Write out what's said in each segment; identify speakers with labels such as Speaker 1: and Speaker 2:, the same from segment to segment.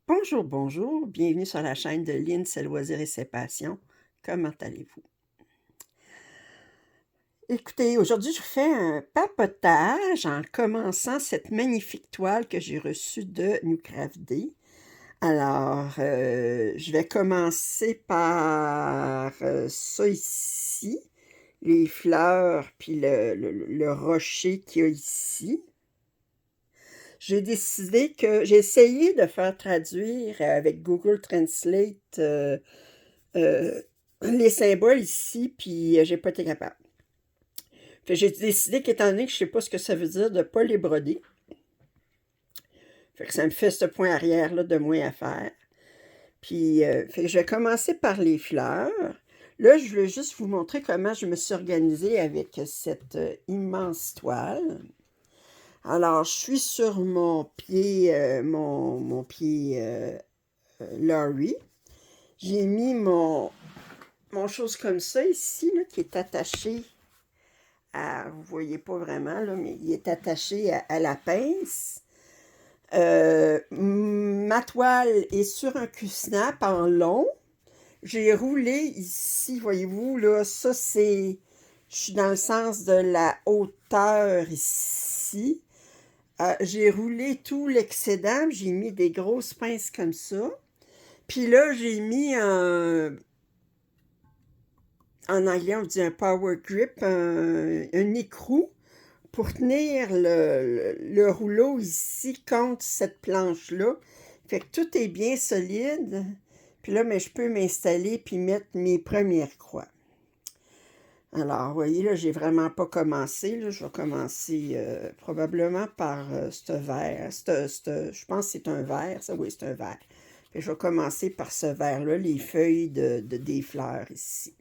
Speaker 1: Bonjour, bonjour, bienvenue sur la chaîne de Lynn, ses loisirs et ses passions. Comment allez-vous? Écoutez, aujourd'hui, je vous fais un papotage en commençant cette magnifique toile que j'ai reçue de New Craft Day. Alors, je vais commencer par ça ici, les fleurs, puis le rocher qu'il y a ici. J'ai décidé que j'ai essayé de faire traduire avec Google Translate euh, les symboles ici, puis j'ai pas été capable. Fait que j'ai décidé qu'étant donné que je sais pas ce que ça veut dire de pas les broder, fait que ça me fait ce point arrière-là de moins à faire. Puis, fait que je vais commencer par les fleurs. Là, je veux juste vous montrer comment je me suis organisée avec cette immense toile. Alors, je suis sur mon pied, mon pied Laurie. J'ai mis mon chose comme ça ici, là, qui est attaché à, vous voyez pas vraiment, là, mais il est attaché à la pince. Ma toile est sur un cussinap en long. J'ai roulé ici, voyez-vous, là, ça c'est, je suis dans le sens de la hauteur ici. J'ai roulé tout l'excédent, j'ai mis des grosses pinces comme ça. Puis là, j'ai mis en anglais, on dit un power grip, un écrou pour tenir le rouleau ici contre cette planche-là. Fait que tout est bien solide. Puis là, mais je peux m'installer puis mettre mes premières croix. Alors, vous voyez, là, j'ai vraiment pas commencé. Là. Je vais commencer probablement par ce vert. Je pense que c'est un vert, ça, oui, c'est un vert. Fait que je vais commencer par ce vert-là, les feuilles des fleurs ici.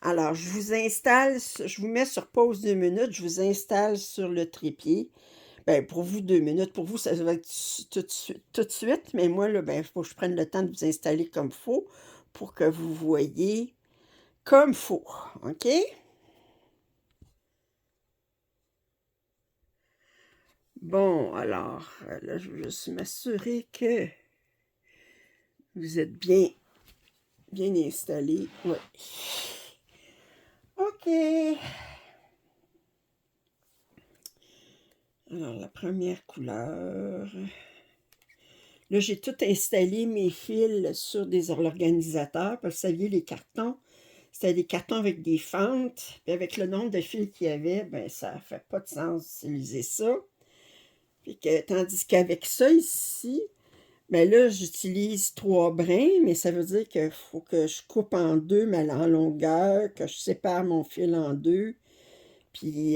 Speaker 1: Alors, je vous installe, je vous mets sur pause 2 minutes, je vous installe sur le trépied. Ben, pour vous, 2 minutes. Pour vous, ça va être tout de suite, mais moi, là, ben, il faut que je prenne le temps de vous installer comme il faut pour que vous voyez comme il faut. OK? Bon, alors, là, je veux juste m'assurer que vous êtes bien installés. Oui. OK. Alors, la première couleur. Là, j'ai tout installé mes fils sur des organisateurs. Parce que vous saviez, les cartons, c'était des cartons avec des fentes. Puis avec le nombre de fils qu'il y avait, ben ça fait pas de sens d'utiliser ça. Puis tandis qu'avec ça ici, ben là, j'utilise 3 brins, mais ça veut dire qu'il faut que je coupe en deux en longueur, que je sépare mon fil en deux. Puis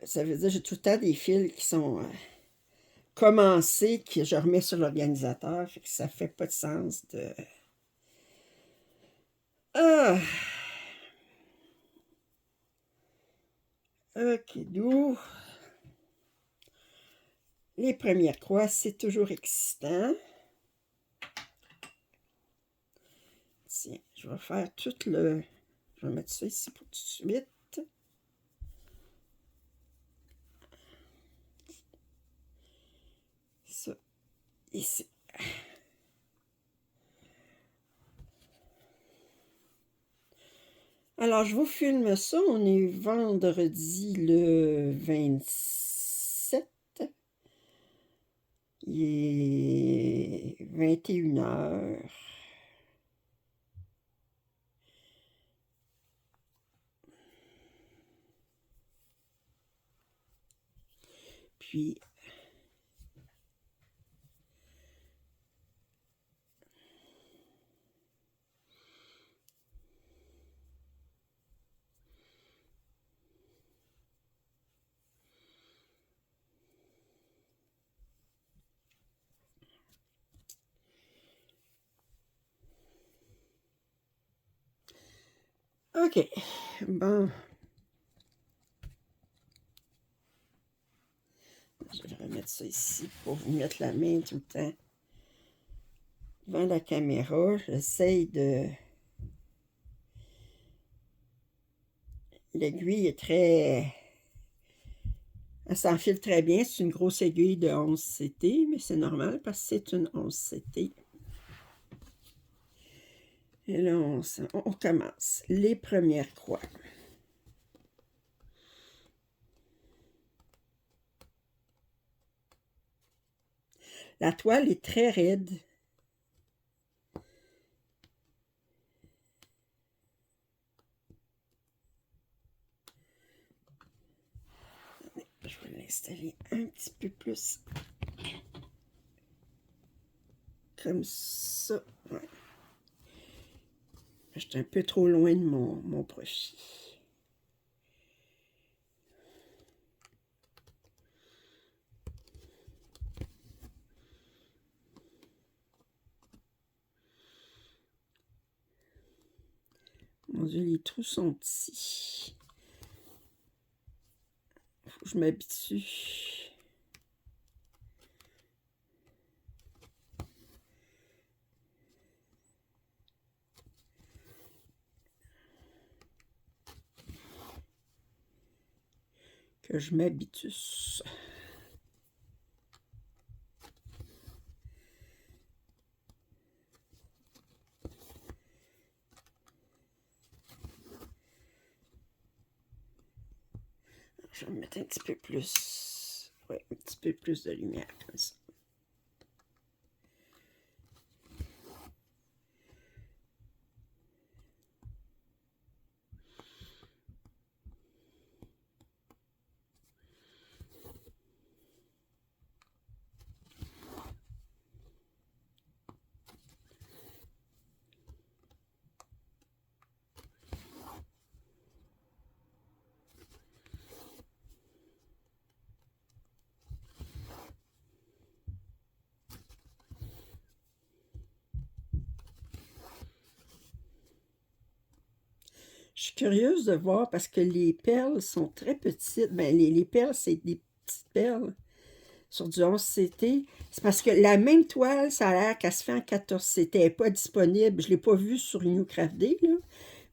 Speaker 1: ça veut dire que j'ai tout le temps des fils qui sont commencés, que je remets sur l'organisateur. Fait que ça fait pas de sens de... Ah! Ok, d'où les premières croix, c'est toujours excitant. Tiens, je vais faire tout le... Je vais mettre ça ici pour tout de suite. Ça, ici. Alors, je vous filme ça. On est vendredi le 27. Il est 21h. Puis, ok. Bon. Je vais remettre ça ici pour vous mettre la main tout le temps devant la caméra. J'essaye de... L'aiguille est très... Elle s'enfile très bien. C'est une grosse aiguille de 11 CT, mais c'est normal parce que c'est une 11 CT. Et là, on commence les premières croix. La toile est très raide. Je vais l'installer un petit peu plus comme ça. Ouais. J'étais un peu trop loin de mon profil. Mon Dieu, les trous sont petits. Faut que je m'habitue. Que je m'habitue. Je vais mettre un petit peu plus. Oui, un petit peu plus de lumière comme ça. Je suis curieuse de voir parce que les perles sont très petites. Ben, les perles, c'est des petites perles sur du 11 CT. C'est parce que la même toile, ça a l'air qu'elle se fait en 14 CT. Elle n'est pas disponible. Je ne l'ai pas vue sur Newcraft.d, là.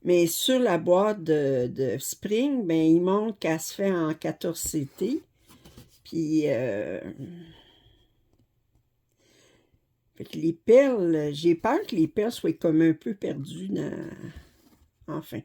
Speaker 1: Mais sur la boîte de Spring, ben, il montre qu'elle se fait en 14 CT. Puis, fait que les perles, j'ai peur que les perles soient comme un peu perdues dans... Enfin.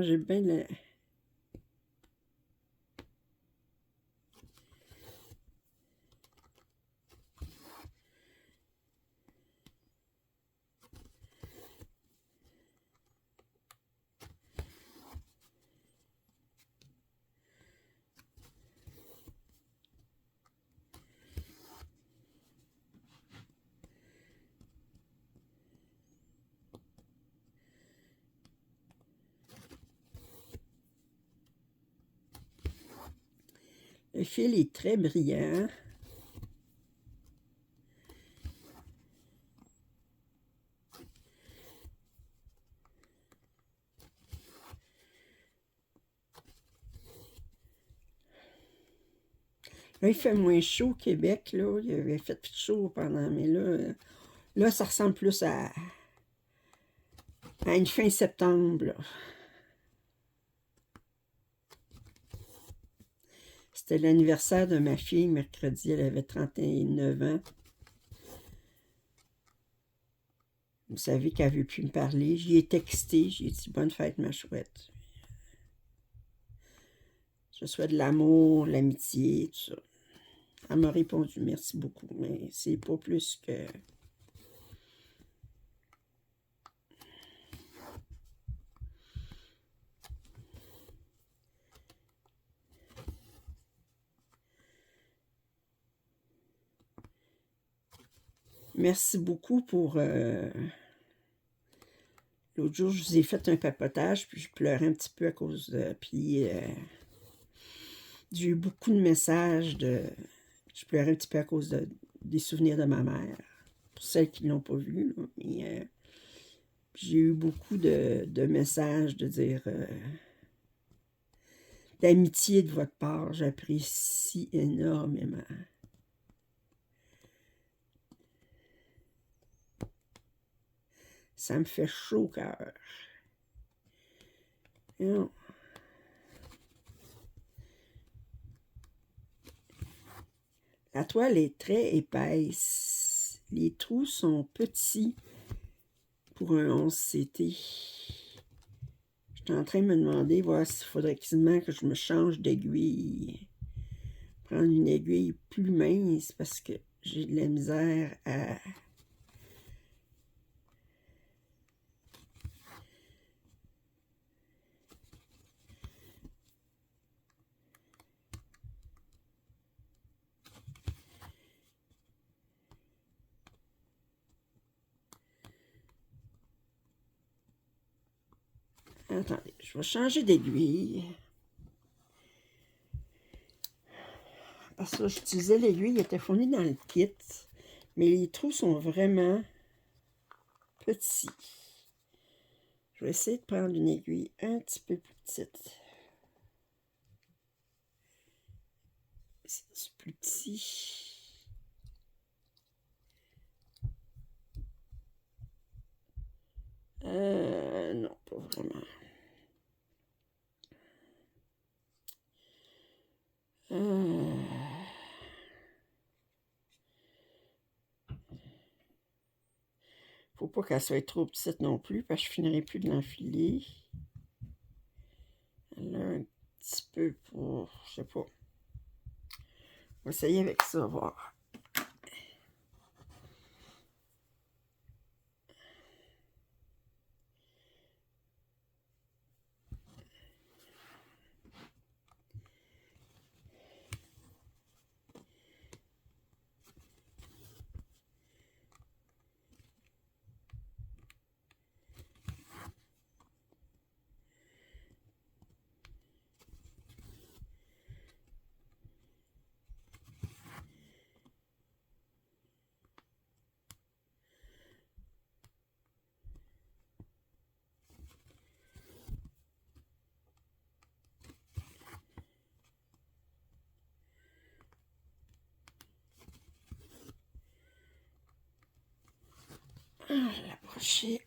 Speaker 1: J'ai bien le... Le fil est très brillant. Là, il fait moins chaud au Québec, là. Il avait fait chaud pendant, mais là, ça ressemble plus à une fin septembre, là. C'était l'anniversaire de ma fille, mercredi, elle avait 39 ans. Vous savez qu'elle veut plus me parler. J'y ai texté, j'ai dit « Bonne fête, ma chouette ». Je souhaite de l'amour, l'amitié, tout ça. Elle m'a répondu « Merci beaucoup », mais c'est pas plus que... Merci beaucoup pour... L'autre jour, je vous ai fait un papotage, puis je pleurais un petit peu à cause de... Puis j'ai eu beaucoup de messages de... Je pleurais un petit peu à cause des souvenirs de ma mère. Pour celles qui ne l'ont pas vu, là. Mais, J'ai eu beaucoup de messages de dire d'amitié de votre part. J'apprécie énormément. Ça me fait chaud au cœur. Non. La toile est très épaisse. Les trous sont petits pour un 11CT. J'étais en train de me demander voir s'il faudrait quasiment que je me change d'aiguille. Prendre une aiguille plus mince parce que j'ai de la misère à... Attendez, je vais changer d'aiguille. Parce que j'utilisais l'aiguille, elle était fournie dans le kit. Mais les trous sont vraiment petits. Je vais essayer de prendre une aiguille un petit peu plus petite. C'est plus petit. Non, pas vraiment. Faut pas qu'elle soit trop petite non plus, parce que je finirai plus de l'enfiler. Là, un petit peu pour... Je sais pas. On va essayer avec ça, voir. L'approcher.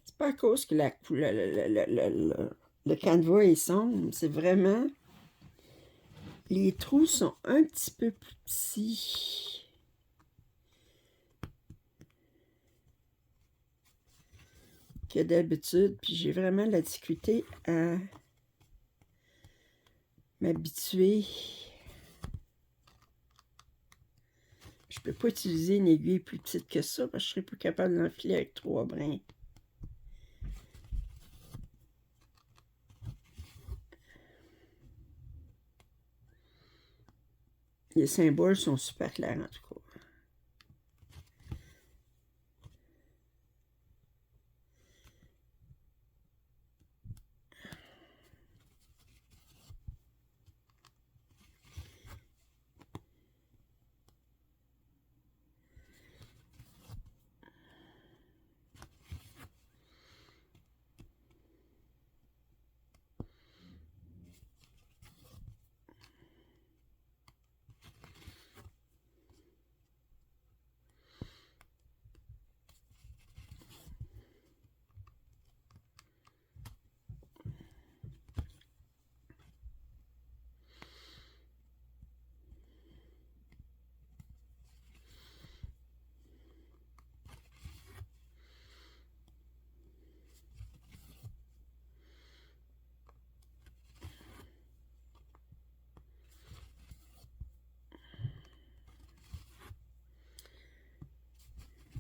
Speaker 1: C'est pas à cause que le canevas est sombre, c'est vraiment... Les trous sont un petit peu plus petits que d'habitude, puis j'ai vraiment la difficulté à m'habituer. Je peux pas utiliser une aiguille plus petite que ça, parce que je serais plus capable de l'enfiler avec 3 brins. Les symboles sont super clairs, en tout cas.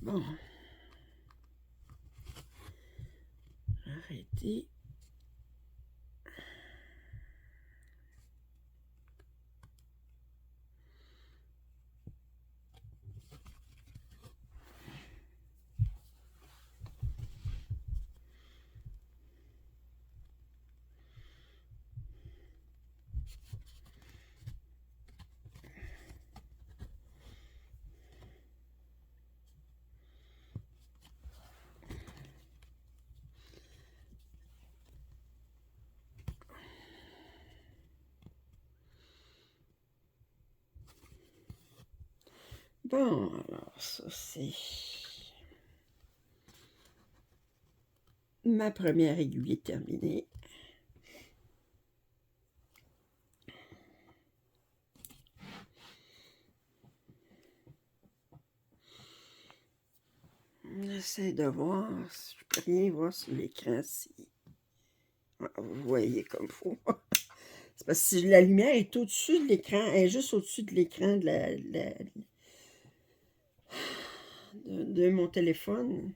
Speaker 1: Bon. Arrêtez. Bon, alors ça c'est ma première aiguille terminée. J'essaie de voir si je peux rien voir sur l'écran si vous voyez comme il faut. C'est parce que si la lumière est au-dessus de l'écran, elle est juste au-dessus de l'écran de mon téléphone.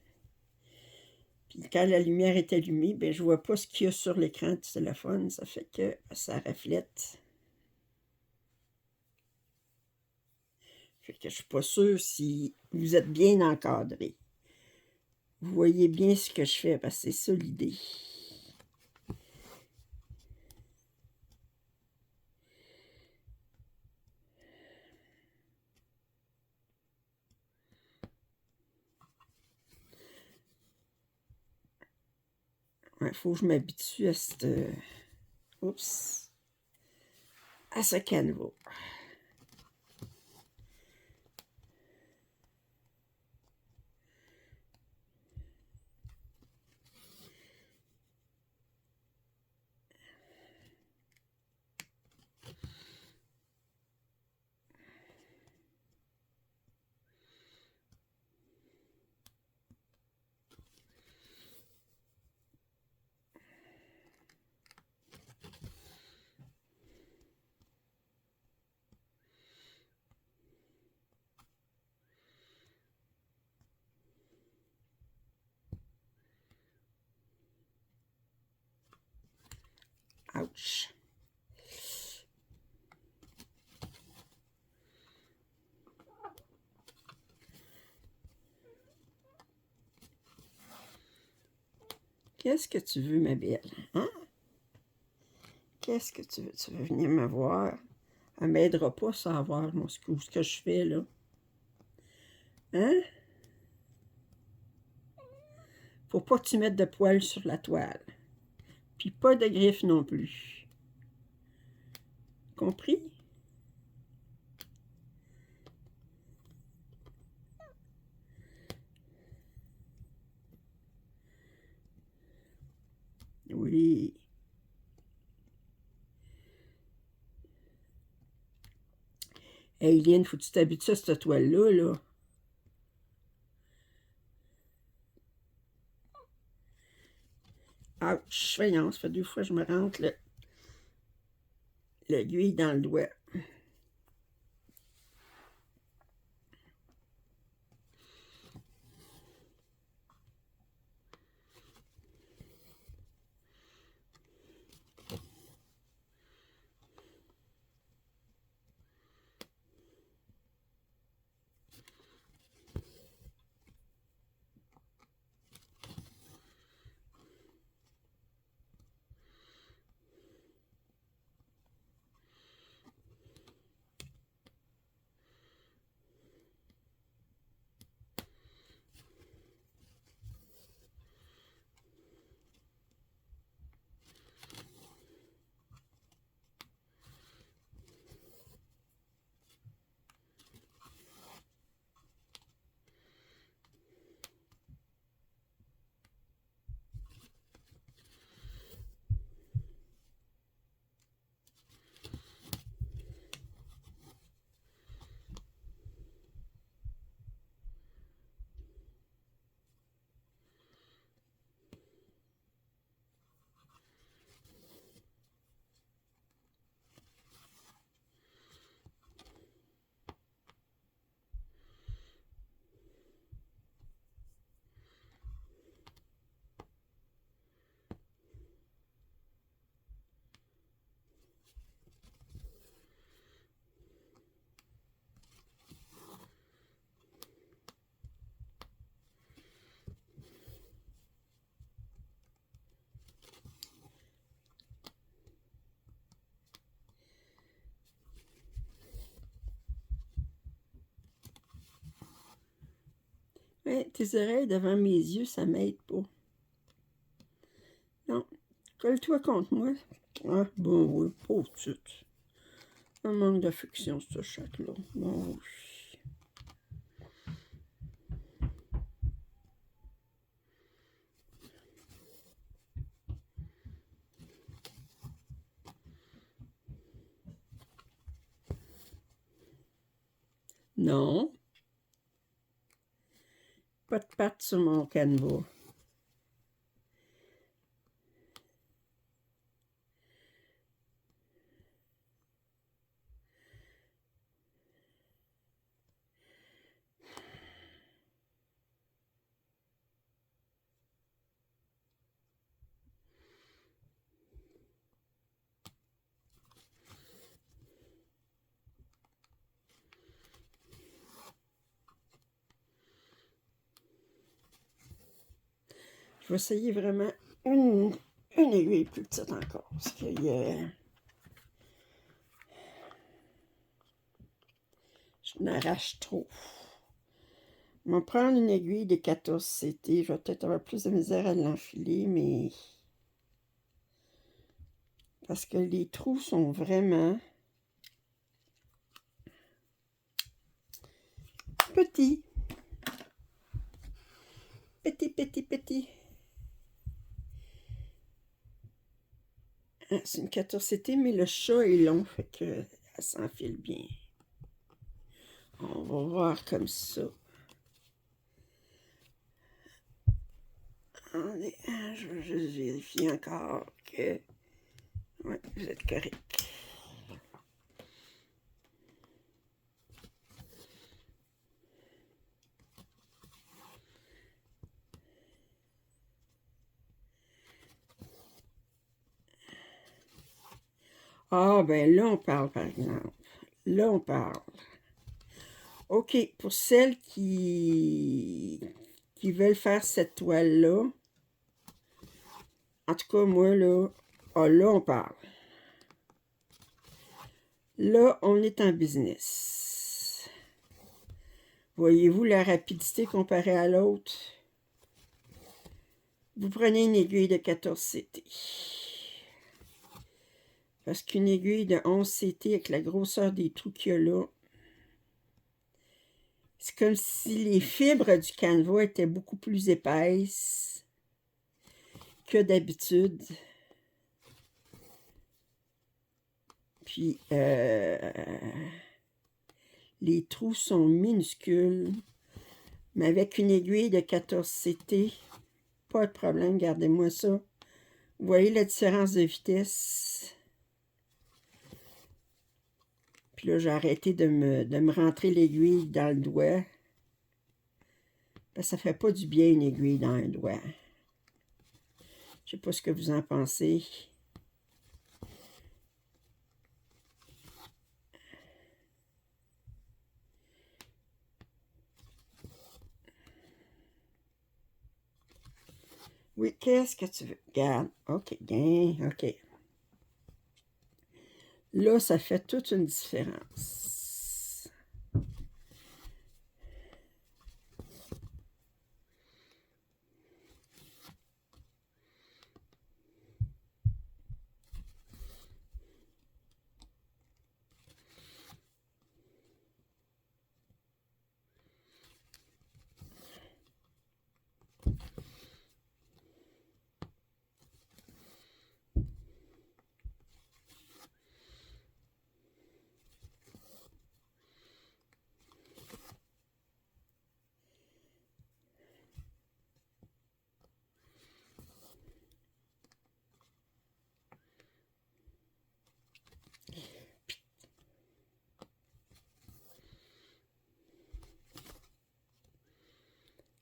Speaker 1: Puis quand la lumière est allumée, ben je vois pas ce qu'il y a sur l'écran du téléphone. Ça fait que ça reflète. Fait que je suis pas sûre si vous êtes bien encadré. Vous voyez bien ce que je fais, parce que c'est ça l'idée. Il faut que je m'habitue à cette... Oups. À ce canevas. Ouch. Qu'est-ce que tu veux, ma belle? Hein? Qu'est-ce que tu veux? Tu veux venir me voir? Elle m'aidera pas à savoir ce que je fais, là. Hein? Faut pas que tu mettes de poils sur la toile. Puis pas de griffes non plus. Compris? Oui. Hey, Lynn, faut que tu t'habitues à cette toile-là, là. Ouch, voyons, ça fait 2 fois que je me rentre l'aiguille dans le doigt. Mais tes oreilles devant mes yeux, ça m'aide pas. Non. Colle-toi contre moi. Ah, bon, oui, pauvre petite. Un manque d'affection, ce chat-là. Bon, oui. Non. Pas de pattes sur mon canevas. Je vais essayer vraiment une aiguille plus petite encore. Parce que je n'arrache trop. Je vais prendre une aiguille de 14 CT. Je vais peut-être avoir plus de misère à l'enfiler, mais... Parce que les trous sont vraiment petits. Petits. Ah, c'est une 14 CT, mais le chat est long, fait que elle s'enfile bien. On va voir comme ça. Attendez, je vais juste vérifier encore que... Oui, vous êtes correct. Ah, ben là, on parle, par exemple. Là, on parle. OK, pour celles qui veulent faire cette toile-là, en tout cas, moi, là, là, on parle. Là, on est en business. Voyez-vous la rapidité comparée à l'autre? Vous prenez une aiguille de 14 CT. Parce qu'une aiguille de 11 CT avec la grosseur des trous qu'il y a là, c'est comme si les fibres du canevas étaient beaucoup plus épaisses que d'habitude. Puis, les trous sont minuscules. Mais avec une aiguille de 14 CT, pas de problème, regardez-moi ça. Vous voyez la différence de vitesse? Puis là, j'ai arrêté de me rentrer l'aiguille dans le doigt. Parce que ça fait pas du bien une aiguille dans un doigt. Je sais pas ce que vous en pensez. Oui, qu'est-ce que tu veux? Regarde. OK, bien, OK. Là, ça fait toute une différence.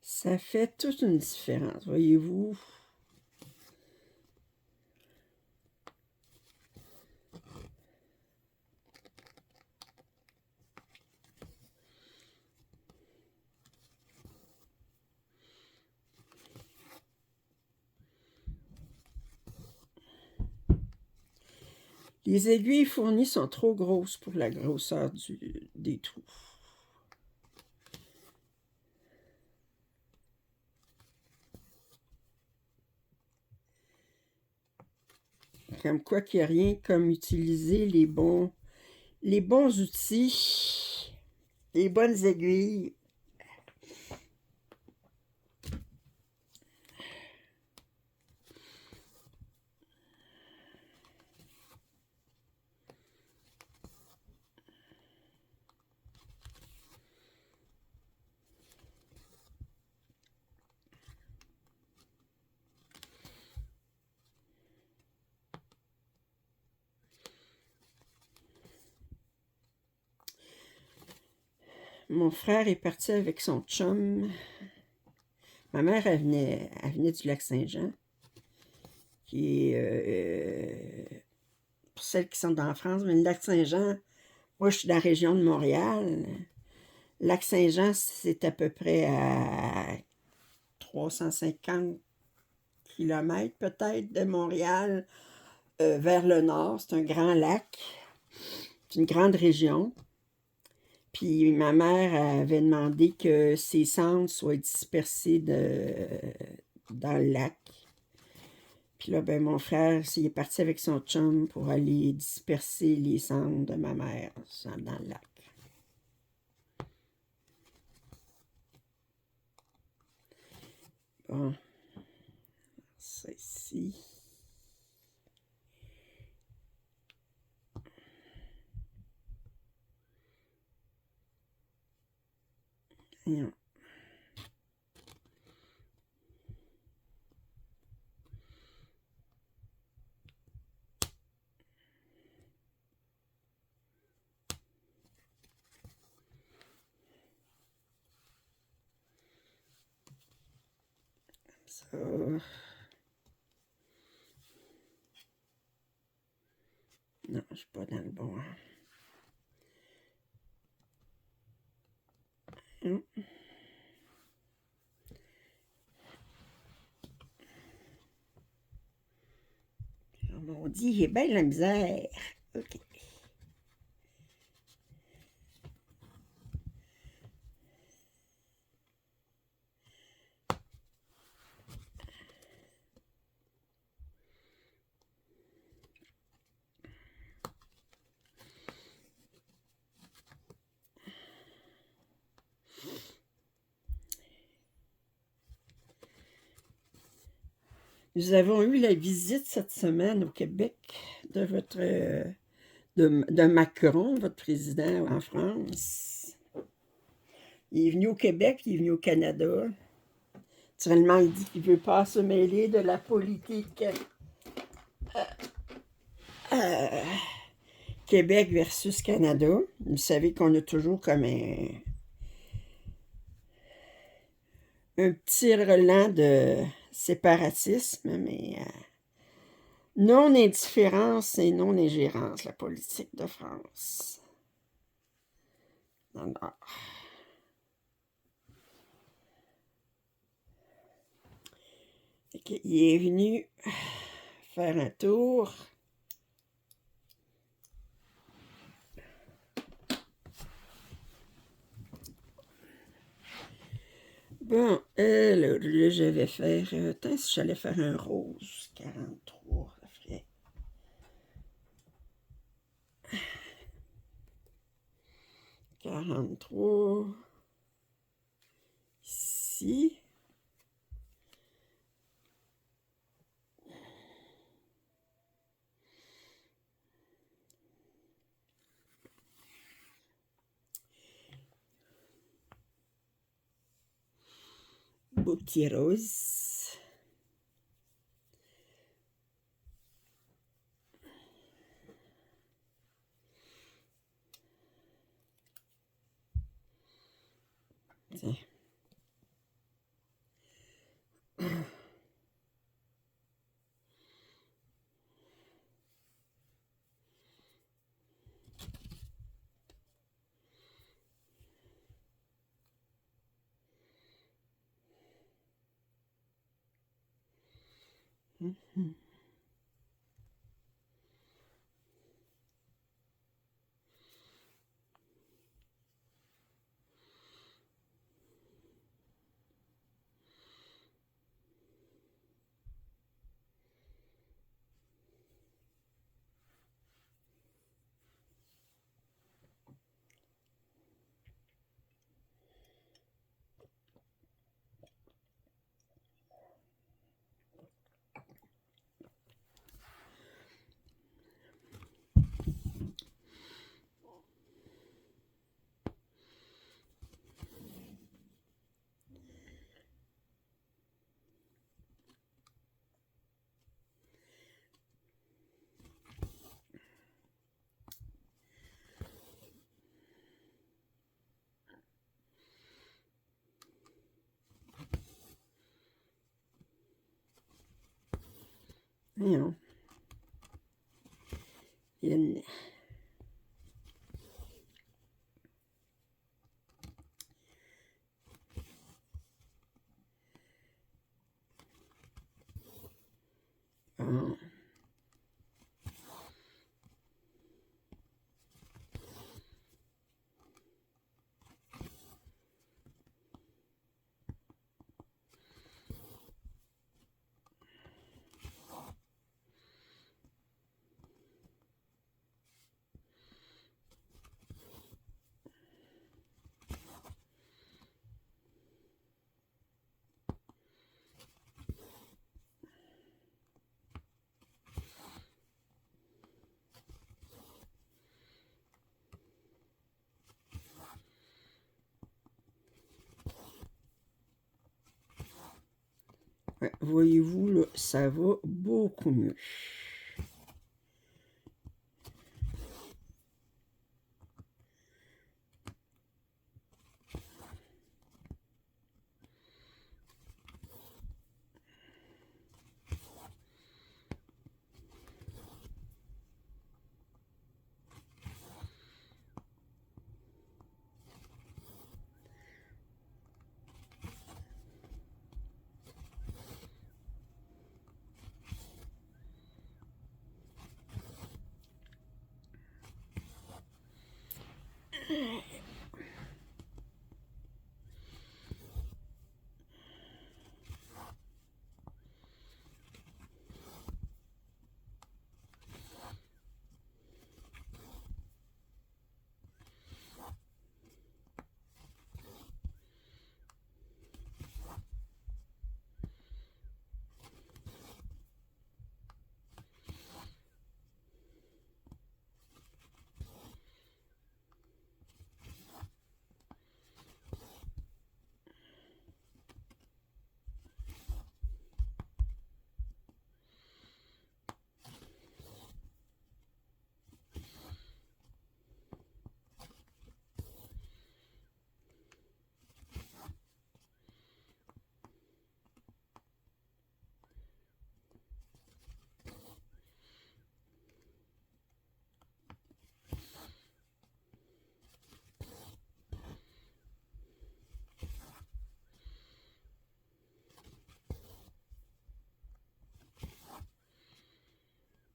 Speaker 1: Ça fait toute une différence, voyez-vous. Les aiguilles fournies sont trop grosses pour la grosseur des trous. Comme quoi qu'il n'y a rien comme utiliser les bons outils, les bonnes aiguilles. Mon frère est parti avec son chum. Ma mère, elle venait du Lac-Saint-Jean, qui est, pour celles qui sont en France, mais le Lac-Saint-Jean, moi, je suis dans la région de Montréal. Lac-Saint-Jean, c'est à peu près à 350 kilomètres peut-être de Montréal vers le nord. C'est un grand lac. C'est une grande région. Puis ma mère avait demandé que ses cendres soient dispersées dans le lac. Puis là, ben, mon frère, il est parti avec son chum pour aller disperser les cendres de ma mère dans le lac. Bon, ça ici. Voyons. Ça. Non, je suis pas dans le bon. Hum. On dit, j'ai bien de la misère. OK. Nous avons eu la visite cette semaine au Québec de de Macron, votre président en France. Il est venu au Québec, il est venu au Canada. Naturellement, il dit qu'il ne veut pas se mêler de la politique Québec versus Canada. Vous savez qu'on a toujours comme un petit relent de séparatisme, mais non-indifférence et non-ingérence, la politique de France. Non. Il est venu faire un tour. Bon, là, je vais faire... attends, si j'allais faire un rose, 43, ça ferait... 43... Ici... Beau petit rose. Tiens. Mhm. Voyons. Il y a une... Bon. Ouais, voyez-vous, là, ça va beaucoup mieux.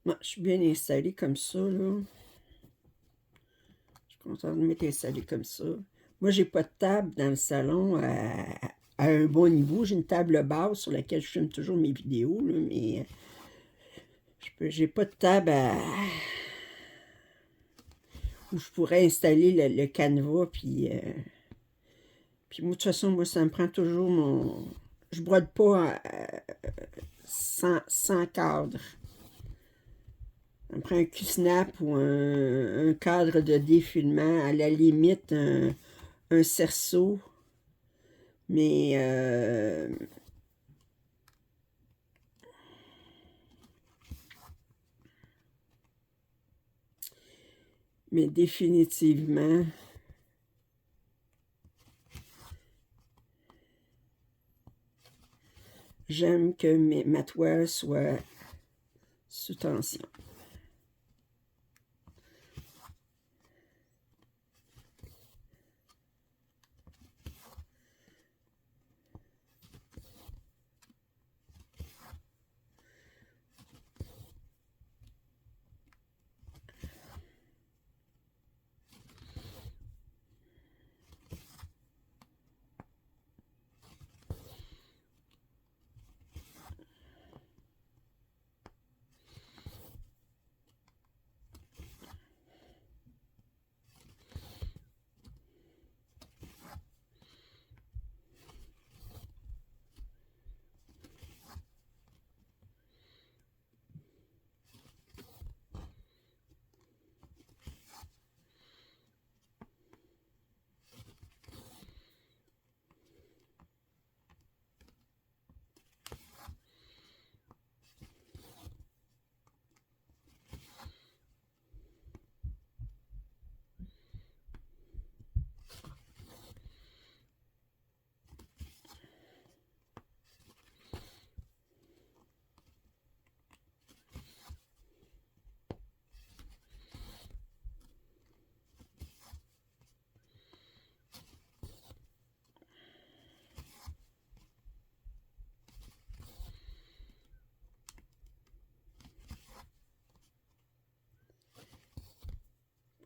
Speaker 1: Bon, je suis bien installée comme ça, là. Je suis contente de m'être installée comme ça. Moi, j'ai pas de table dans le salon à un bon niveau. J'ai une table basse sur laquelle je filme toujours mes vidéos, là, mais j'ai pas de table où je pourrais installer le canevas, puis moi, de toute façon, moi, ça me prend toujours mon... Je brode pas sans cadre. Ça me prend un Q-snap ou un cadre de défilement, à la limite, un cerceau. Mais définitivement, j'aime que ma toile soit sous tension.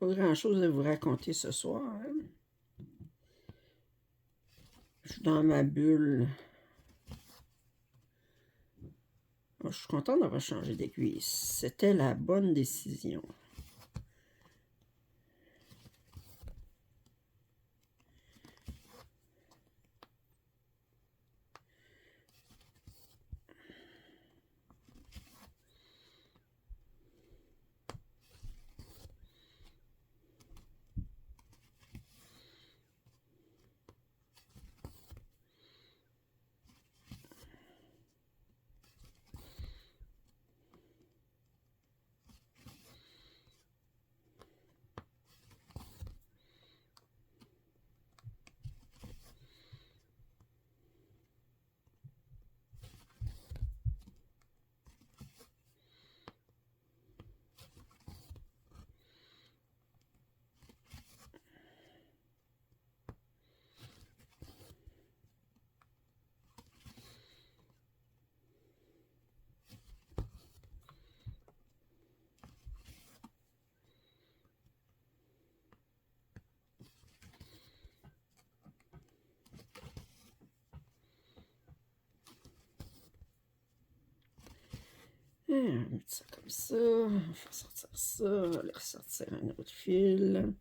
Speaker 1: Pas grand-chose à vous raconter ce soir, hein. Je suis dans ma bulle. Oh, je suis contente d'avoir changé d'aiguille. C'était la bonne décision. On va mettre ça comme ça. On va faire sortir ça. On va aller ressortir un autre fil.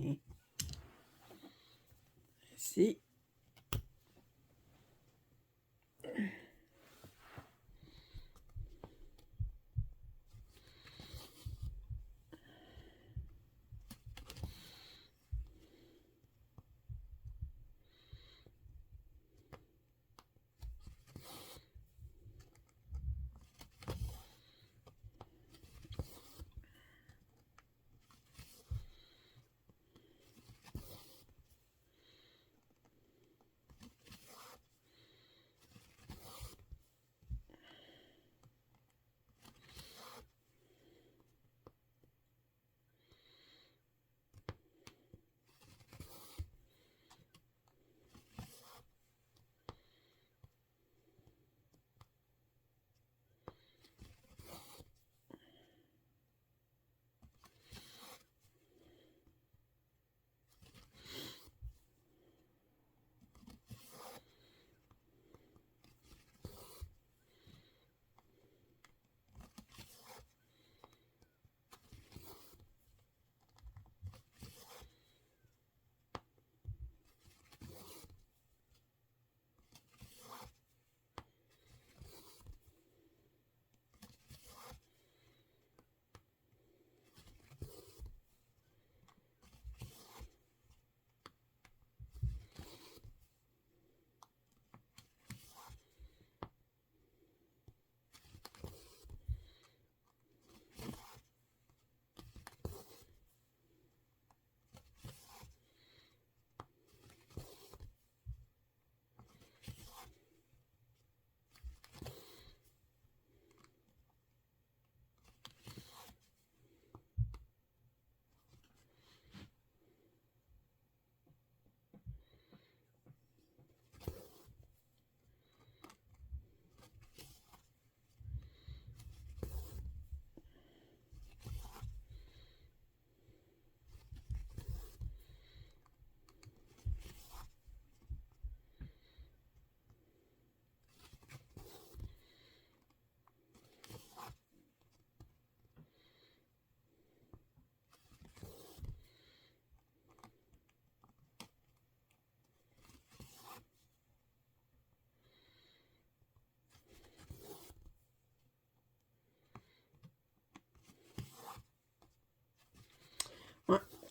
Speaker 1: Et ici.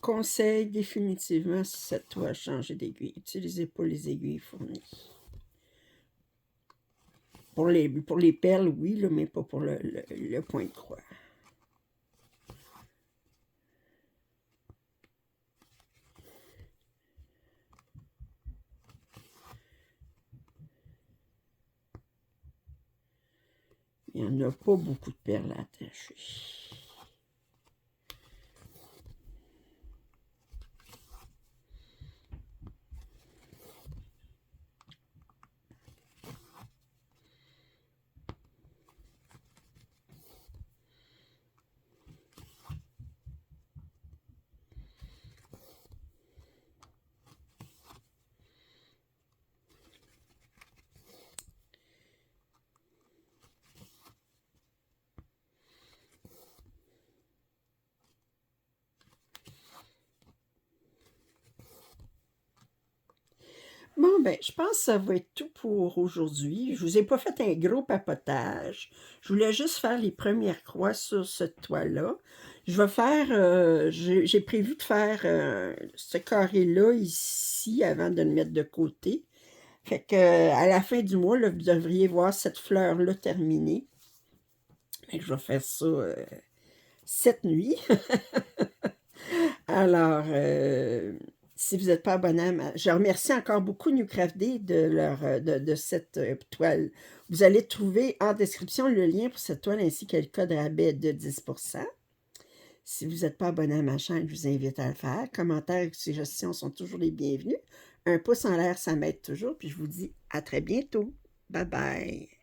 Speaker 1: conseille définitivement si cette toile changer d'aiguille. Utilisez pas les aiguilles fournies. Pour les perles, oui, là, mais pas pour le point de croix. Il n'y en a pas beaucoup de perles à attacher. Bon, ben, je pense que ça va être tout pour aujourd'hui. Je vous ai pas fait un gros papotage. Je voulais juste faire les premières croix sur cette toile-là. Je vais faire, j'ai prévu de faire ce carré-là ici avant de le mettre de côté. Fait que à la fin du mois, là, vous devriez voir cette fleur-là terminée. Fait que je vais faire ça cette nuit. Alors, si vous n'êtes pas abonné, je remercie encore beaucoup Newcraft.d de cette toile. Vous allez trouver en description le lien pour cette toile ainsi que le code rabais de 10%. Si vous n'êtes pas abonné à ma chaîne, je vous invite à le faire. Commentaires et suggestions sont toujours les bienvenus. Un pouce en l'air, ça m'aide toujours. Puis je vous dis à très bientôt. Bye bye.